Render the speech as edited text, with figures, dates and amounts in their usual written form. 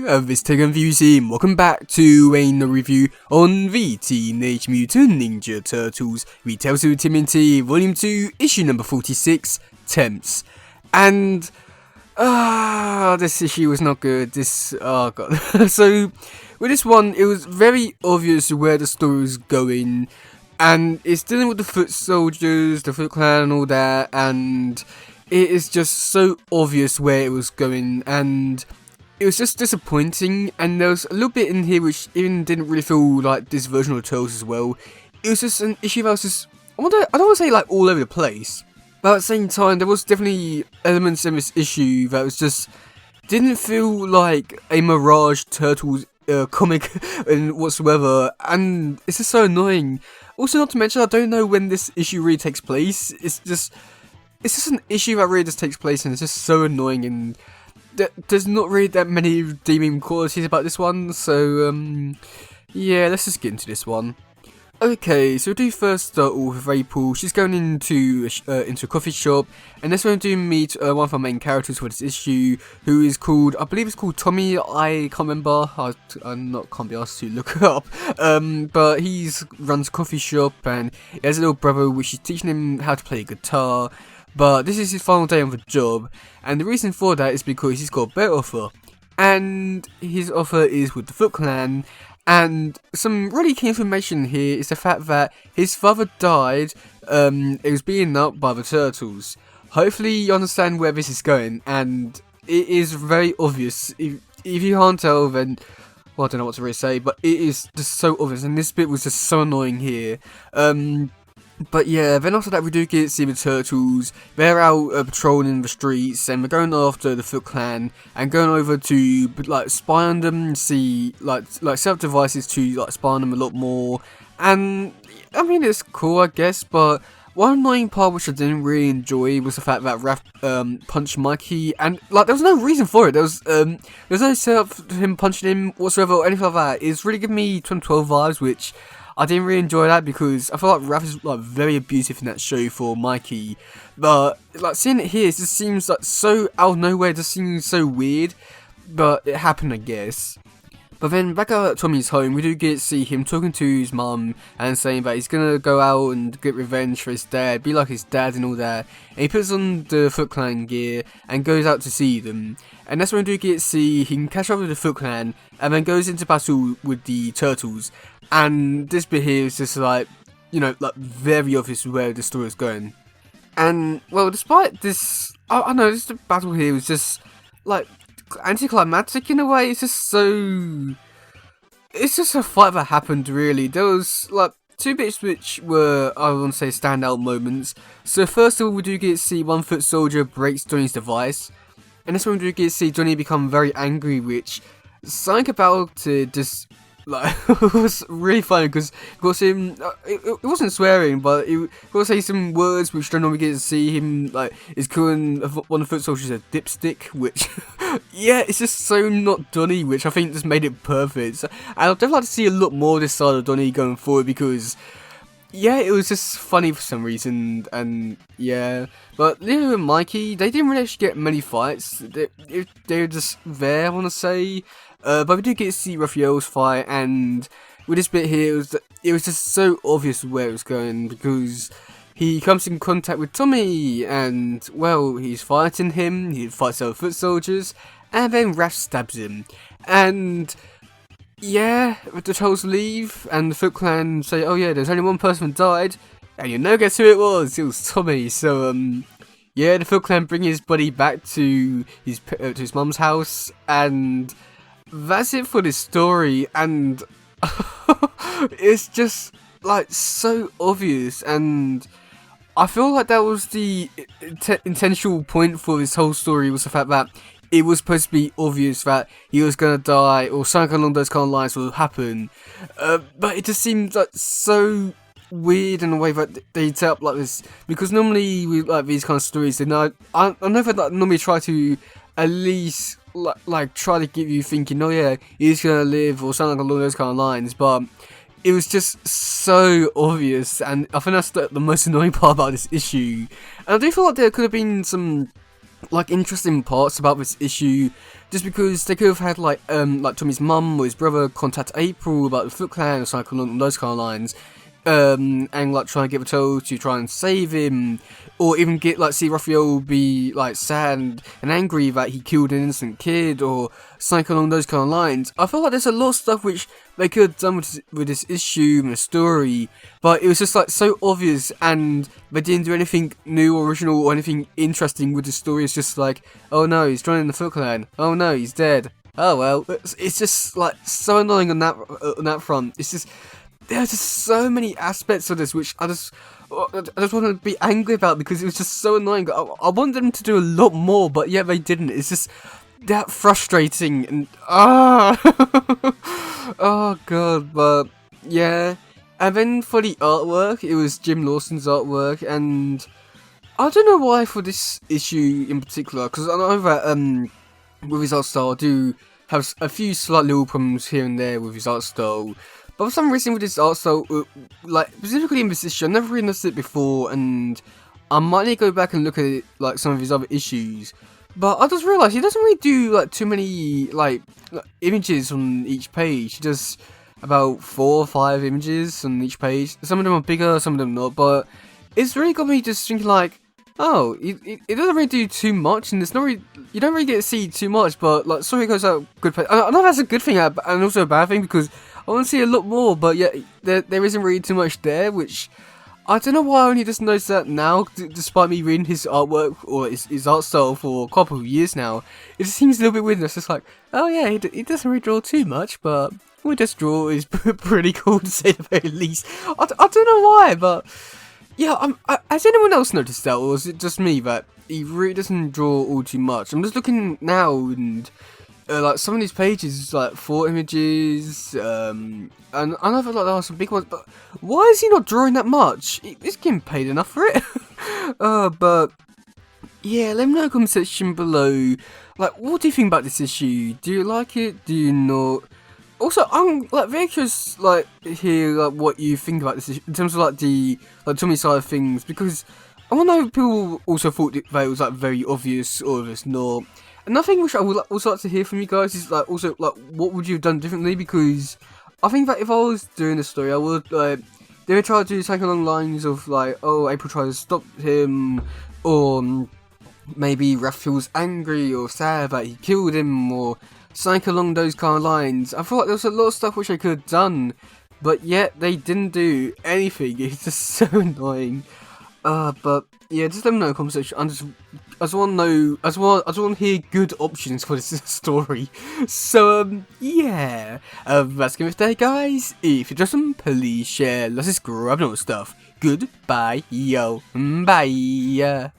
this Teddygaming Museum. Welcome back to another review on the Teenage Mutant Ninja Turtles Retail Series TMNT Volume 2, Issue number 46, Temps. And, this issue was not good. Oh god. So, with this one, it was very obvious where the story was going. And it's dealing with the Foot Soldiers, the Foot Clan and all that, and it is just so obvious where it was going, and it was just disappointing. And there was a little bit in here which even didn't really feel like this version of Turtles as well. It was just an issue that was just, I don't want to say like all over the place, but at the same time there was definitely elements in this issue that was just, didn't feel like a Mirage Turtles comic and whatsoever, and it's just so annoying. Also, not to mention, I don't know when this issue really takes place. It's just an issue that really just takes place, and it's just so annoying, and there's not really that many redeeming qualities about this one, so, yeah, let's just get into this one. Okay, so we do first start off with April. She's going into a coffee shop, and that's when we do meet one of our main characters for this issue, who is called, I believe it's called Tommy. I can't remember. Can't be asked to look it up. But he runs a coffee shop, and he has a little brother which is teaching him how to play guitar. But this is his final day on the job, and the reason for that is because he's got a better offer, and his offer is with the Foot Clan. And some really key information here is the fact that his father died. It was beaten up by the Turtles. Hopefully you understand where this is going, and it is very obvious. If you can't tell, then, well, I don't know what to really say, but it is just so obvious, and this bit was just so annoying here. But yeah, then after that we do get to see the Turtles. They're out patrolling the streets, and we're going after the Foot Clan and going over to like spy on them, see like set up devices to like spy on them a lot more. And I mean, it's cool, I guess, but one annoying part which I didn't really enjoy was the fact that Raph punched Mikey, and like there was no reason for it. There was no setup for him punching him whatsoever or anything like that. It's really giving me 2012 vibes, which I didn't really enjoy that because I feel like Raph is like very abusive in that show for Mikey. But like seeing it here, it just seems like so out of nowhere. It just seems so weird, but it happened, I guess. But then back at Tommy's home, we do get to see him talking to his mum and saying that he's gonna go out and get revenge for his dad, be like his dad and all that. And he puts on the Foot Clan gear and goes out to see them. And that's when we do get to see he can catch up with the Foot Clan and then goes into battle with the Turtles. And this bit here is just like, you know, like very obvious where the story is going. And well, despite this, I know this battle here was just like anticlimactic in a way. It's just a fight that happened really. There was like two bits which were, I want to say, standout moments. So first of all, we do get to see one Foot Soldier breaks Johnny's device, and this one we do get to see Johnny become very angry, which something about it just like it was really funny because him, it wasn't swearing, but it will say some words which don't normally get to see him, like is calling one of the Foot Soldiers a dipstick, which yeah, it's just so not Donnie, which I think just made it perfect. And I'd definitely like to see a lot more of this side of Donnie going forward because yeah, it was just funny for some reason. And yeah, but Leo and Mikey, they didn't really actually get many fights. They were just there, I want to say. But we did get to see Raphael's fight, and with this bit here, it was just so obvious where it was going because he comes in contact with Tommy, and well, he's fighting him. He fights other Foot Soldiers, and then Raph stabs him. And yeah, the Turtles leave, and the Foot Clan say, "Oh yeah, there's only one person that died," and you know, guess who it was? It was Tommy. So yeah, the Foot Clan bring his body back to his mum's house, and that's it for this story. And it's just like so obvious, and I feel like that was the intentional point for this whole story, was the fact that it was supposed to be obvious that he was gonna die or something along those kind of lines will happen. But it just seems like so weird in a way that they set up like this, because normally with like these kind of stories, I know that like, normally try to at least like try to get you thinking, oh yeah, he's gonna live or something along those kind of lines, but it was just so obvious, and I think that's the most annoying part about this issue. And I do feel like there could have been some like interesting parts about this issue, just because they could have had like Tommy's mum or his brother contact April about the Foot Clan or something along those kind of lines, and like try and get Mattel to try and save him, or even get like see Raphael be like sad and angry that he killed an innocent kid or something along those kind of lines. I feel like there's a lot of stuff which they could have done with this issue and the story, but it was just like so obvious, and they didn't do anything new or original or anything interesting with the story. It's just like, oh no, he's joining the Foot Clan. Oh no, he's dead. Oh well, it's just like so annoying on that front. It's just there's just so many aspects of this which I just want to be angry about, because it was just so annoying. I want them to do a lot more, but yet they didn't. It's just that frustrating, and oh god. But yeah, and then for the artwork, it was Jim Lawson's artwork, and I don't know why for this issue in particular, because I know that with his art style, I do have a few slight little problems here and there with his art style. But for some reason with his art style, like specifically in this issue, I've never really noticed it before, and I might need to go back and look at it, like some of his other issues. But I just realised he doesn't really do like too many like images on each page. He does about 4 or 5 images on each page. Some of them are bigger, some of them not. But it's really got me just thinking like, oh, it doesn't really do too much, and it's not really, you don't really get to see too much. But like, story goes out good place. I know that's a good thing and also a bad thing, because I want to see a lot more, but yeah, there isn't really too much there, which I don't know why I only just noticed that now, despite me reading his artwork or his art style for a couple of years now. It just seems a little bit weird. It's just like, oh yeah, he doesn't really draw too much, but what he does draw is pretty cool to say the very least. I don't know why, but yeah, has anyone else noticed that, or is it just me that he really doesn't draw all too much? I'm just looking now, and like some of these pages, like 4 images, and I know that like there are some big ones, but why is he not drawing that much? He's getting paid enough for it. But yeah, let me know in the comment section below. Like, what do you think about this issue? Do you like it? Do you not? Also, I'm like very curious, like hear like what you think about this issue in terms of like the Tommy side of things, because I want to know if people also thought that it was like very obvious, or if it's not. Another thing which I would also like to hear from you guys is like also like what would you have done differently, because I think that if I was doing the story, I would like they would try to do something along the lines of like, oh, April tries to stop him, or maybe Raph feels angry or sad that he killed him, or something along those kind of lines. I feel like there was a lot of stuff which I could have done, but yet they didn't do anything. It's just so annoying. But yeah, just let me know in the comment section. I just want to know. I just want to hear good options for this story. So yeah, that's it for today, guys. If you enjoyed them, please share, let's subscribe and all that stuff. Goodbye, yo, bye.